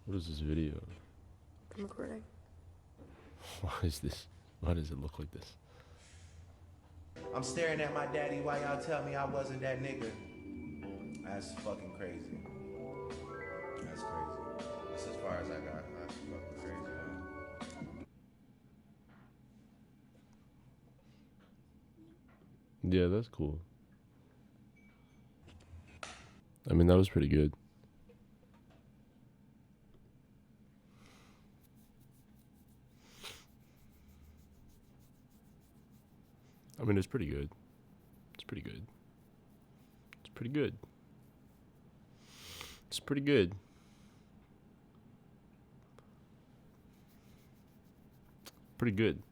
What is this video? I'm recording. Why is this? Why does it look like this? I'm staring at my daddy while y'all tell me I wasn't that nigga. That's fucking crazy. That's crazy. That's as far as I got. That's fucking crazy, huh? Yeah, that's cool. I mean, that was pretty good. I mean, it's pretty good. It's pretty good. It's pretty good. It's pretty good. Pretty good.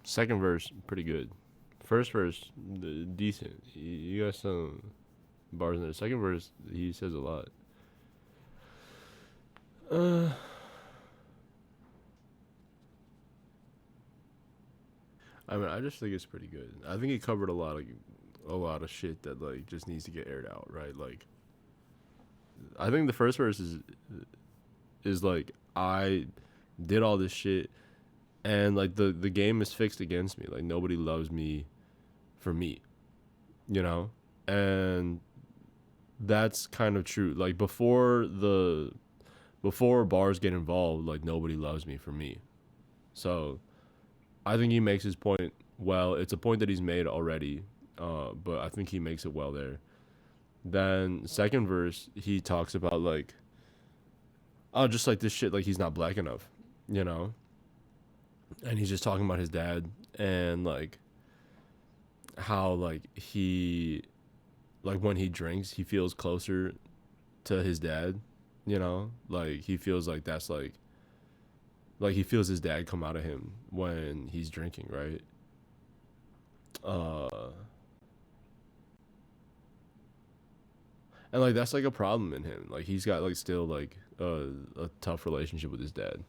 Second verse, pretty good. First verse, decent. You got some bars in there. Second verse, he says a lot. I mean, I just think it's pretty good. I think he covered a lot of shit that like just needs to get aired out, right? Like, I think the first verse is like I did all this shit, and like the game is fixed against me. Like nobody loves me for me, you know, and that's kind of true. Like before bars get involved, like nobody loves me for me. So I think he makes his point well. It's a point that he's made already, but I think he makes it well there. Then second verse, he talks about like, oh, just like this shit, like he's not black enough, you know, and he's just talking about his dad and like how like he, like when he drinks, he feels closer to his dad, you know, like he feels like that's like he feels his dad come out of him when he's drinking, right? Uh, and like that's like a problem in him. Like he's got like still like a tough relationship with his dad.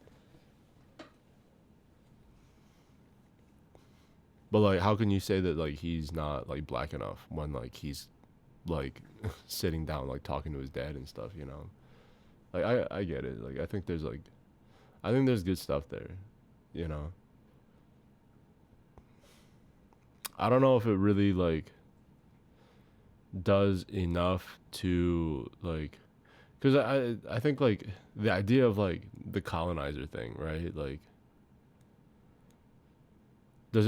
But like, how can you say that like he's not like black enough when like he's like sitting down like talking to his dad and stuff? You know, like I get it. Like I think there's good stuff there. You know, I don't know if it really like does enough to like, because I think like the idea of like the colonizer thing, right? Like, does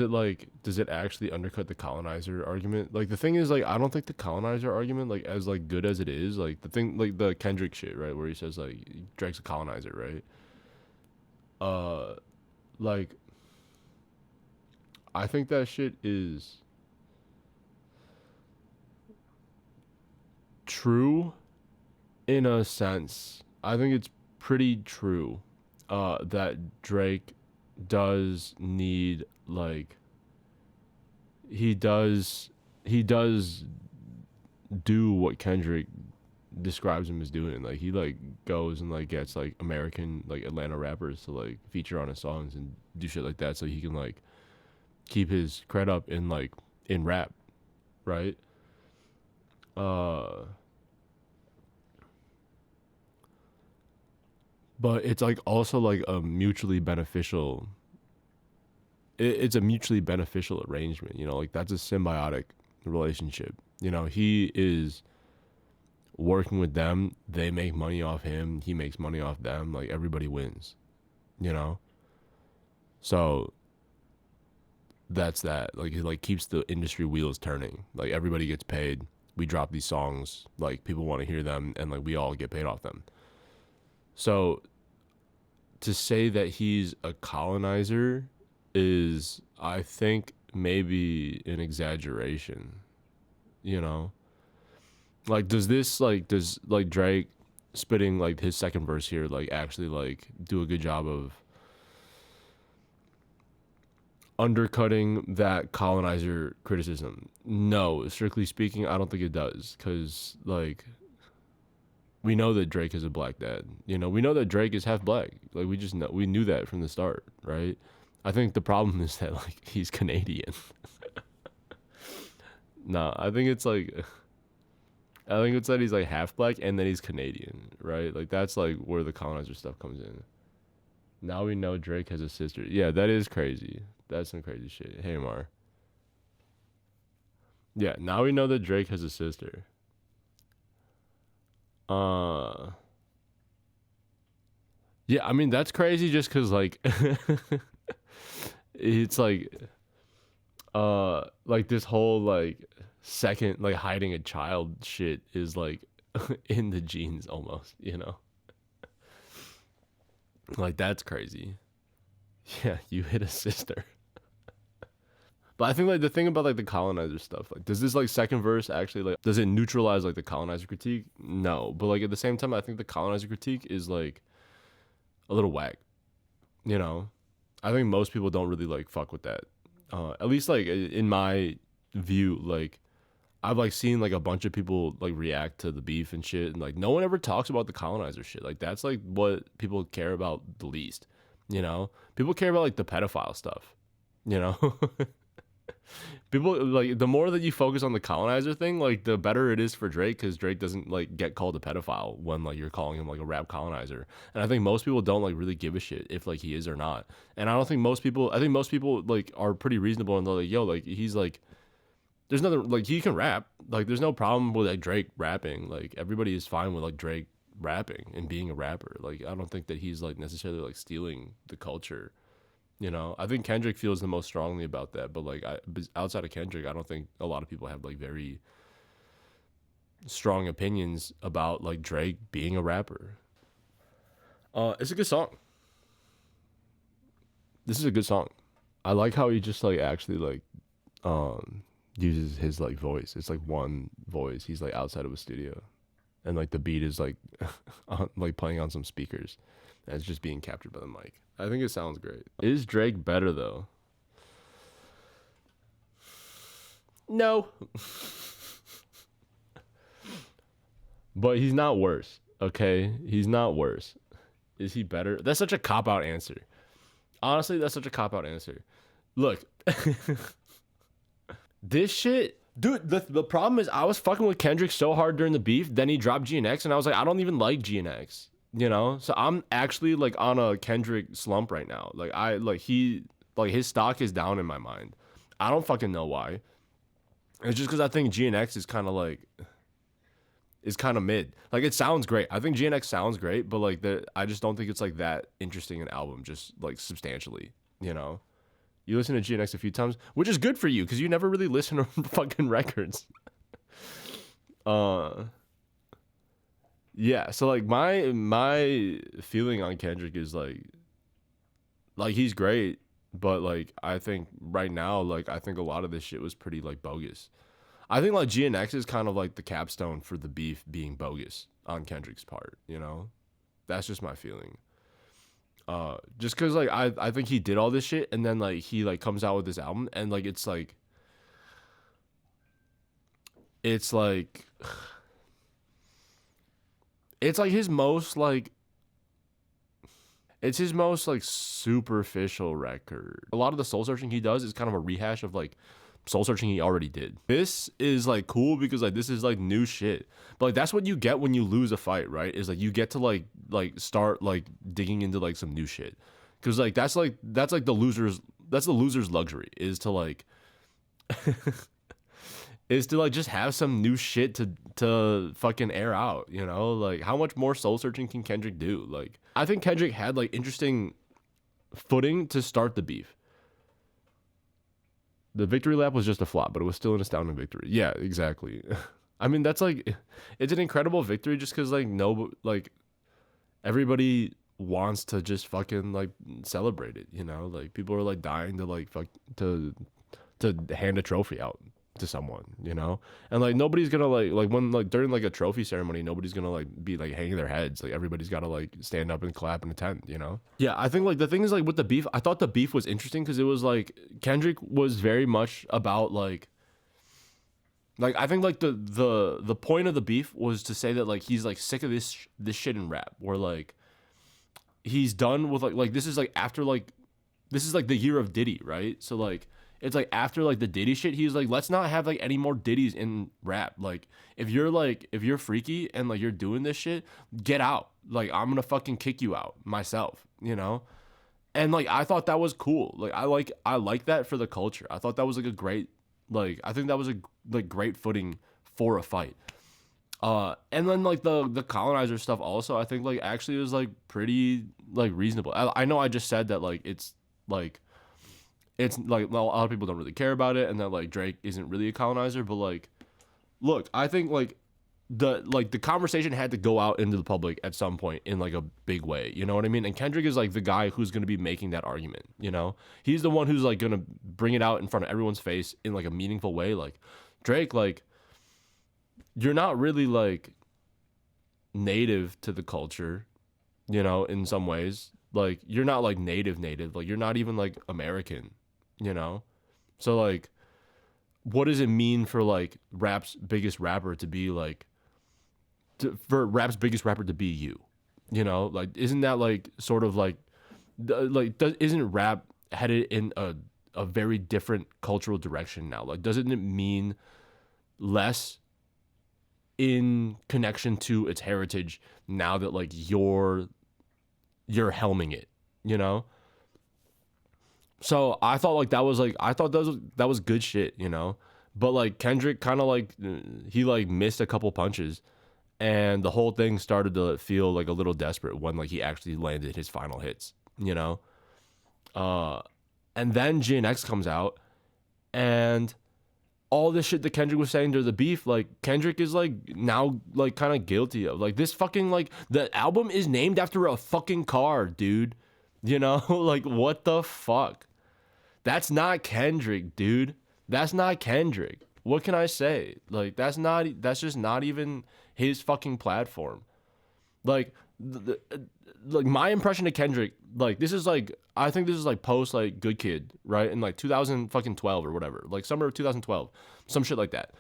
it actually undercut the colonizer argument? Like the thing is like I don't think the colonizer argument like as like good as it is, like the thing like the Kendrick shit, right, where he says like Drake's a colonizer, right? Uh like I think that shit is true in a sense. I think it's pretty true that Drake does need like he does do what Kendrick describes him as doing. Like he like goes and like gets like American like Atlanta rappers to like feature on his songs and do shit like that so he can like keep his cred up in rap, right? Uh but it's like also like a mutually beneficial it's a mutually beneficial arrangement, you know, like that's a symbiotic relationship. You know, he is working with them, they make money off him, he makes money off them, like everybody wins, you know? So that's that. Like it like keeps the industry wheels turning. Like everybody gets paid. We drop these songs, like people want to hear them and like we all get paid off them. So to say that he's a colonizer is I think maybe an exaggeration, you know? Like does like Drake spitting like his second verse here like actually like do a good job of undercutting that colonizer criticism? No, strictly speaking, I don't think it does because like we know that Drake is a black dad. You know, we know that Drake is half black. Like we knew that from the start, right? I think the problem is that like he's Canadian. Nah, I think it's like I think it's that he's like half black and then he's Canadian, right? Like that's like where the colonizer stuff comes in. Now we know Drake has a sister. Yeah, that is crazy. That's some crazy shit. Hey Mar. Yeah, now we know that Drake has a sister. Uh yeah, I mean that's crazy just cuz like it's like this whole like second like hiding a child shit is like in the genes almost, you know? Like that's crazy. Yeah, you hit a sister. But I think like the thing about like the colonizer stuff, like does this like second verse actually like does it neutralize like the colonizer critique? No. But like at the same time I think the colonizer critique is like a little whack, you know? I think most people don't really like fuck with that. At least like in my view, like I've like seen like a bunch of people like react to the beef and shit, and like no one ever talks about the colonizer shit. Like that's like what people care about the least, you know. People care about like the pedophile stuff, you know. People like the more that you focus on the colonizer thing, like the better it is for Drake because Drake doesn't like get called a pedophile when like you're calling him like a rap colonizer. And I think most people don't like really give a shit if like he is or not. And I don't think most people. I think most people like are pretty reasonable and they're like, yo, like he's like there's nothing like he can rap. Like there's no problem with like Drake rapping. Like everybody is fine with like Drake rapping and being a rapper. Like I don't think that he's like necessarily like stealing the culture. You know, I think Kendrick feels the most strongly about that. But like outside of Kendrick, I don't think a lot of people have like very strong opinions about like Drake being a rapper. It's a good song. This is a good song. I like how he just like actually like uses his like voice. It's like one voice. He's like outside of a studio, and like the beat is like like playing on some speakers, and it's just being captured by the mic. I think it sounds great. Is Drake better though? No, but he's not worse. Okay, he's not worse. Is he better? That's such a cop out answer. Honestly, that's such a cop out answer. Look, this shit, dude. The problem is I was fucking with Kendrick so hard during the beef. Then he dropped GNX, and I was like, I don't even like GNX. You know, so I'm actually like on a Kendrick slump right now. Like his stock is down in my mind. I don't fucking know why. It's just because I think GNX is kind of mid. Like it sounds great. I think GNX sounds great, but like I just don't think it's like that interesting an album, just like substantially. You know. You listen to GNX a few times, which is good for you because you never really listen to fucking records. Uh, yeah. So like my feeling on Kendrick is like he's great, but like I think right now like I think a lot of this shit was pretty like bogus. I think like GNX is kind of like the capstone for the beef being bogus on Kendrick's part. You know, that's just my feeling. Just because like I think he did all this shit and then like he like comes out with this album and like it's like it's like his most like it's his most like superficial record. A lot of the soul searching he does is kind of a rehash of like soul searching he already did. This is like cool because like this is like new shit. But like that's what you get when you lose a fight, right? Is like you get to like start like digging into like some new shit. Cause like that's like the loser's luxury is to like is to like just have some new shit to fucking air out, you know? Like how much more soul searching can Kendrick do? Like I think Kendrick had like interesting footing to start the beef. The victory lap was just a flop, but it was still an astounding victory. Yeah, exactly. I mean, that's like, it's an incredible victory just because like no, like everybody wants to just fucking like celebrate it. You know, like people are like dying to like fuck to hand a trophy out to someone. You know, and like nobody's gonna like when like during like a trophy ceremony, nobody's gonna like be like hanging their heads. Like everybody's gotta like stand up and clap and attend. You know. Yeah, I think like the thing is like with the beef, I thought the beef was interesting because it was like Kendrick was very much about like I think like the point of the beef was to say that like he's like sick of this shit in rap where like he's done with like this is like after like this is like the year of Diddy, right? So like it's like after like the Diddy shit, he's like, let's not have like any more Diddies in rap. Like if you're freaky and like you're doing this shit, get out. Like I'm gonna fucking kick you out myself, you know? And like I thought that was cool. Like I like that for the culture. I thought that was like a great like I think that was a like great footing for a fight. And then like the colonizer stuff also, I think like actually was like pretty like reasonable. I know I just said that like it's like well, a lot of people don't really care about it, and that like Drake isn't really a colonizer, but like look, I think the conversation had to go out into the public at some point in like a big way, you know what I mean? And Kendrick is like the guy who's going to be making that argument, you know? He's the one who's like going to bring it out in front of everyone's face in like a meaningful way. Like Drake, like you're not really like native to the culture, you know, in some ways. Like you're not like native, like you're not even like American, you know? So like what does it mean for like rap's biggest rapper to be like for rap's biggest rapper to be you? You know, like isn't that like sort of like isn't rap headed in a very different cultural direction now? Like doesn't it mean less in connection to its heritage now that like you're helming it, you know? So I thought like that was like I thought that was good shit, you know? But like Kendrick kind of like he like missed a couple punches, and the whole thing started to feel like a little desperate when like he actually landed his final hits, you know? And then GNX comes out, and all this shit that Kendrick was saying during the beef, like Kendrick is like now like kind of guilty of like this fucking like the album is named after a fucking car, dude. You know, like what the fuck? That's not Kendrick, dude. That's not Kendrick. What can I say? Like that's just not even his fucking platform. Like like my impression of Kendrick, like this is like I think this is like post like Good Kid, right? In like 2012 or whatever, like summer of 2012, some shit like that.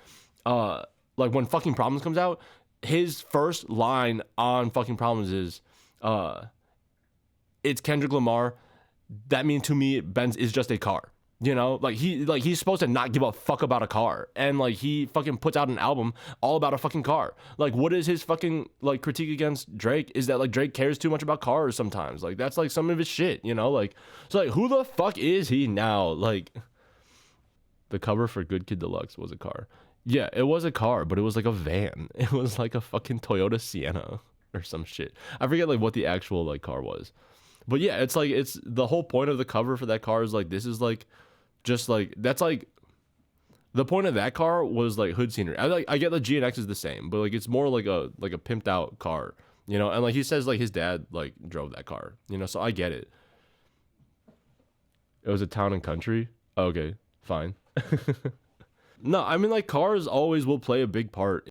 Like when fucking Problems comes out, his first line on fucking Problems is, it's Kendrick Lamar. That means to me, Benz is just a car. You know, like he's supposed to not give a fuck about a car, and like he fucking puts out an album all about a fucking car. Like, what is his fucking like critique against Drake? Is that like Drake cares too much about cars sometimes? Like that's like some of his shit, you know? Like so, like who the fuck is he now? Like the cover for Good Kid Deluxe was a car. Yeah, it was a car, but it was like a van. It was like a fucking Toyota Sienna or some shit. I forget like what the actual like car was. But yeah, it's like it's the whole point of the cover for that car is like this is like just like that's like the point of that car was like hood scenery. I get the GNX is the same, but like it's more like a pimped out car, you know. And like he says like his dad like drove that car, you know. So I get it. It was a town and country. Okay, fine. No, I mean like cars always will play a big part